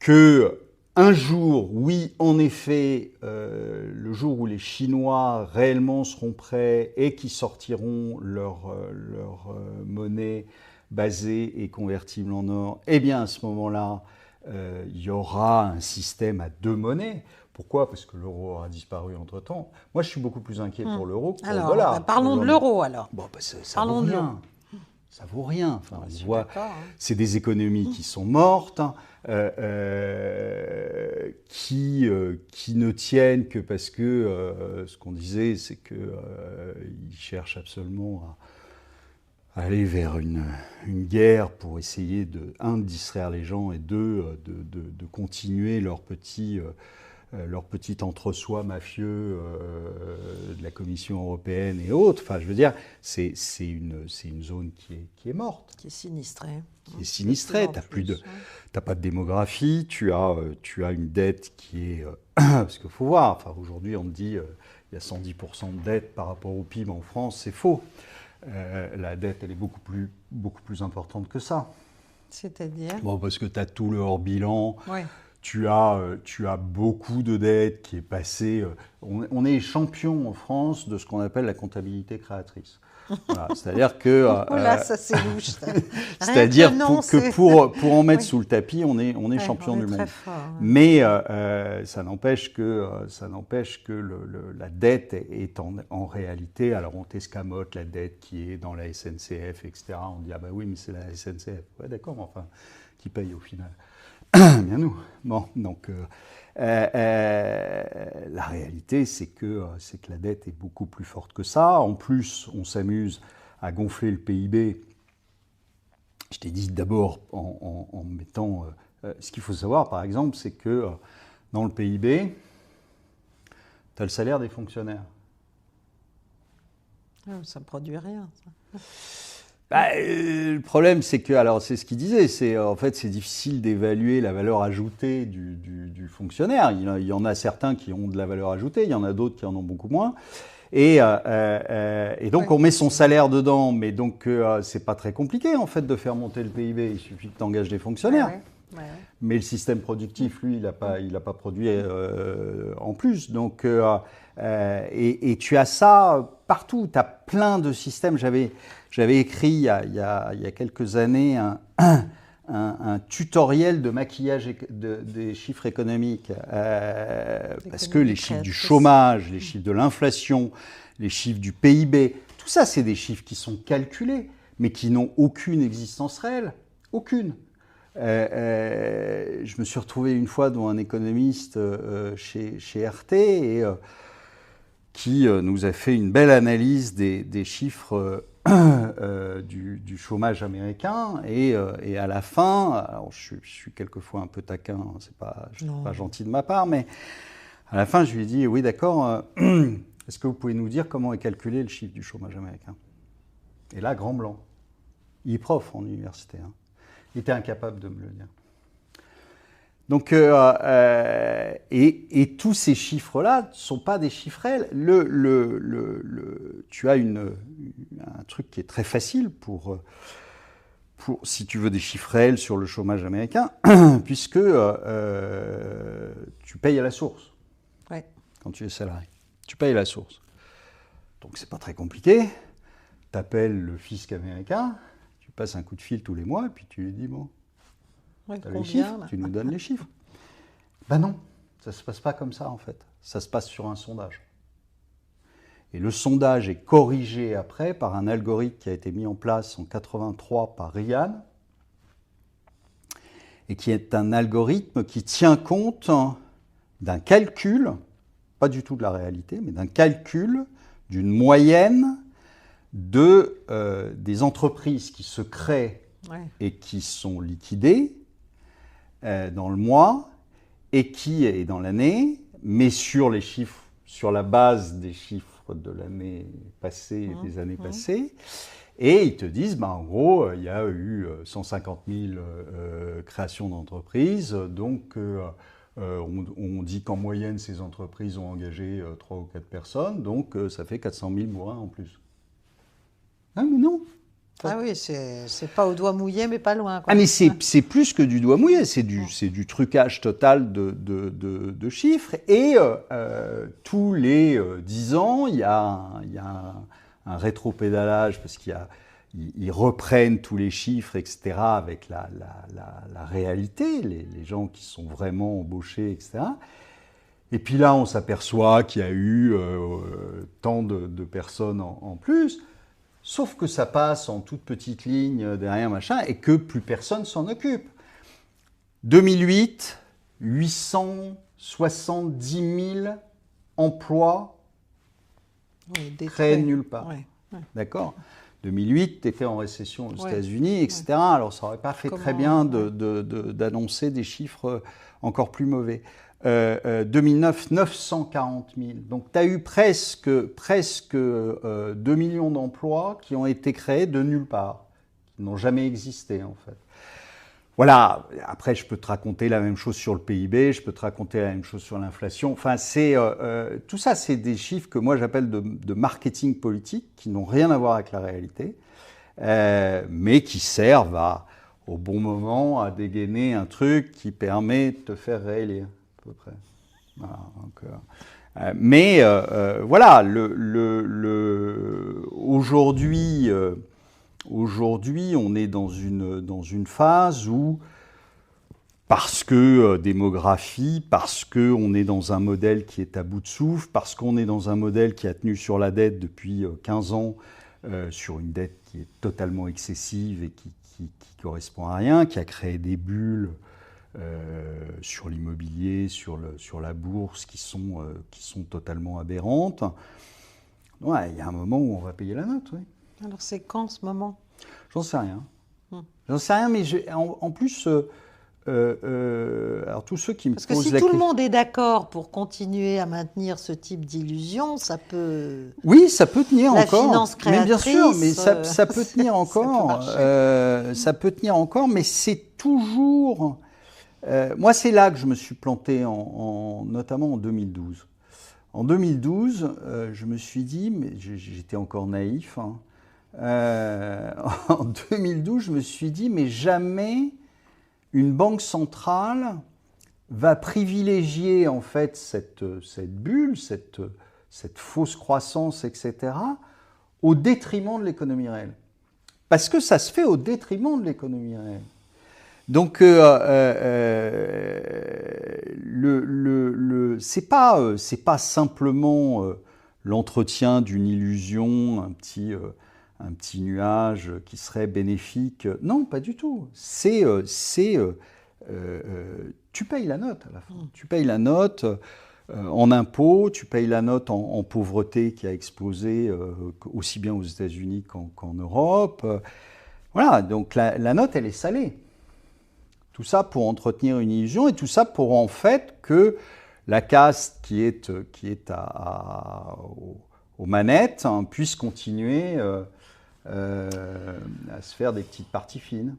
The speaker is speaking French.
que un jour, oui, en effet, le jour où les Chinois réellement seront prêts et qui sortiront leur monnaie basée et convertible en or, eh bien à ce moment-là, il y aura un système à deux monnaies. Pourquoi? Parce que l'euro aura disparu entre-temps. Moi, je suis beaucoup plus inquiet pour l'euro que pour le Alors, dollar parlons de aujourd'hui. l'euro alors. Bon, ça vaut Parlons de l'euro. rien. Ça vaut rien. Enfin, Je on suis voit, d'accord. c'est des économies qui sont mortes, hein, qui ne tiennent que parce que ce qu'on disait, c'est que ils cherchent absolument à aller vers une guerre pour essayer de de distraire les gens et de continuer leur petit entre-soi mafieux de la Commission européenne et autres. Enfin, je veux dire, c'est une zone qui est morte, Qui est sinistré. qui est sinistrée. T'as pas de démographie, tu as une dette qui est... parce qu'il faut voir, enfin, aujourd'hui on te dit il y a 110% de dette par rapport au PIB en France, c'est faux. La dette, elle est beaucoup plus importante que ça. C'est-à-dire? Bon, parce que tu as tout le hors-bilan. Oui. Tu as beaucoup de dettes qui est passée. On est champion en France de ce qu'on appelle la comptabilité créatrice. Voilà, c'est-à-dire que, Oh là, ça c'est louche. Ça. c'est-à-dire Rien que le nom, pour en mettre Oui. sous le tapis, on est Ouais, champion on est du très monde. fort. Mais ça n'empêche que la dette est en réalité. Alors on t'escamote la dette qui est dans la SNCF, etc. On dit ah bah oui, mais c'est la SNCF. Ouais, d'accord, mais enfin, qui paye au final? Bien nous. Bon, donc la réalité, c'est que la dette est beaucoup plus forte que ça. En plus, on s'amuse à gonfler le PIB. Je t'ai dit d'abord en mettant... ce qu'il faut savoir, par exemple, c'est que dans le PIB, tu as le salaire des fonctionnaires. Ça ne produit rien. Ça. Le problème, c'est que, alors c'est ce qu'il disait, en fait c'est difficile d'évaluer la valeur ajoutée du fonctionnaire. Il y en a certains qui ont de la valeur ajoutée, il y en a d'autres qui en ont beaucoup moins. Et donc Oui. on met son salaire dedans, mais donc c'est pas très compliqué en fait de faire monter le PIB. Il suffit que tu engages des fonctionnaires. Ouais. Mais le système productif, lui, il n'a pas produit en plus. Donc, et tu as ça partout. Tu as plein de systèmes. J'avais écrit il y a quelques années un tutoriel de maquillage des chiffres économiques. Parce que les chiffres du chômage, les chiffres de l'inflation, les chiffres du PIB, tout ça, c'est des chiffres qui sont calculés, mais qui n'ont aucune existence réelle. Aucune. Je me suis retrouvé une fois devant un économiste chez RT et qui nous a fait une belle analyse des chiffres du chômage américain et à la fin, alors je suis quelquefois un peu taquin, hein, c'est pas gentil de ma part, mais à la fin je lui ai dit oui d'accord, est-ce que vous pouvez nous dire comment est calculé le chiffre du chômage américain? Et là, grand blanc. Il est prof en université, hein. Il était incapable de me le dire. Donc, et tous ces chiffres-là ne sont pas des chiffres réels. Tu as un truc qui est très facile si tu veux des chiffres réels sur le chômage américain, puisque tu payes à la source. Ouais. Quand tu es salarié. Tu payes à la source. Donc, c'est pas très compliqué. Tu appelles le fisc américain, tu passes un coup de fil tous les mois, et puis tu lui dis, bon, tu as les chiffres, tu nous donnes les chiffres. Ben non, ça ne se passe pas comme ça en fait. Ça se passe sur un sondage. Et le sondage est corrigé après par un algorithme qui a été mis en place en 83 par Ryan, et qui est un algorithme qui tient compte d'un calcul, pas du tout de la réalité, mais d'un calcul d'une moyenne des entreprises qui se créent et qui sont liquidées dans le mois et qui est dans l'année, mais sur les chiffres, sur la base des chiffres de l'année passée et des années passées. Et ils te disent, ben, en gros, il y a eu 150 000 créations d'entreprises, donc on dit qu'en moyenne, ces entreprises ont engagé 3 ou 4 personnes, donc ça fait 400 000 bourrins en plus. Ah, mais non, Ah oui, c'est pas au doigt mouillé, mais pas loin, quoi. Ah mais c'est plus que du doigt mouillé, c'est du trucage total de chiffres. Et tous les 10 ans, il y a un rétropédalage parce ils reprennent tous les chiffres, etc., avec la réalité, les gens qui sont vraiment embauchés, etc. Et puis là, on s'aperçoit qu'il y a eu tant de personnes en plus. Sauf que ça passe en toute petite ligne derrière, machin, et que plus personne s'en occupe. 2008, 870 000 emplois créés nulle part. Ouais. D'accord ? 2008, tu étais en récession aux États-Unis, etc. Alors ça n'aurait pas fait très bien d'annoncer des chiffres encore plus mauvais. 2009, 940 000. Donc, tu as eu presque 2 millions d'emplois qui ont été créés de nulle part, qui n'ont jamais existé, en fait. Voilà. Après, je peux te raconter la même chose sur le PIB, je peux te raconter la même chose sur l'inflation. Enfin, tout ça, c'est des chiffres que moi, j'appelle de marketing politique, qui n'ont rien à voir avec la réalité, mais qui servent au bon moment à dégainer un truc qui permet de te faire réélire. À peu près. Voilà, donc, voilà, aujourd'hui, on est dans une phase où, parce que démographie, parce qu'on est dans un modèle qui est à bout de souffle, parce qu'on est dans un modèle qui a tenu sur la dette depuis 15 ans, sur une dette qui est totalement excessive et qui correspond à rien, qui a créé des bulles sur l'immobilier, sur la bourse, qui sont totalement aberrantes. Ouais, il y a un moment où on va payer la note, oui. Alors c'est quand ce moment? J'en sais rien. J'en sais rien, mais en plus, alors tous ceux qui me posent la question... Parce que si tout le monde est d'accord pour continuer à maintenir ce type d'illusion, ça peut... Oui, ça peut tenir la encore. Finance créatrice, mais bien sûr, mais ça peut tenir encore. Ça peut tenir encore, mais c'est toujours... moi, c'est là que je me suis planté, notamment en 2012. En 2012, je me suis dit, mais j'étais encore naïf, hein, en 2012, je me suis dit, mais jamais une banque centrale va privilégier en fait cette bulle, cette fausse croissance, etc., au détriment de l'économie réelle. Parce que ça se fait au détriment de l'économie réelle. Donc, c'est pas simplement l'entretien d'une illusion, un petit nuage qui serait bénéfique. Non, pas du tout. Tu payes la note à la fin. Tu payes la note en impôts, tu payes la note en pauvreté qui a explosé aussi bien aux États-Unis qu'en Europe. Voilà, donc la note, elle est salée. Tout ça pour entretenir une illusion et tout ça pour en fait que la caste qui est aux manettes puisse continuer à se faire des petites parties fines.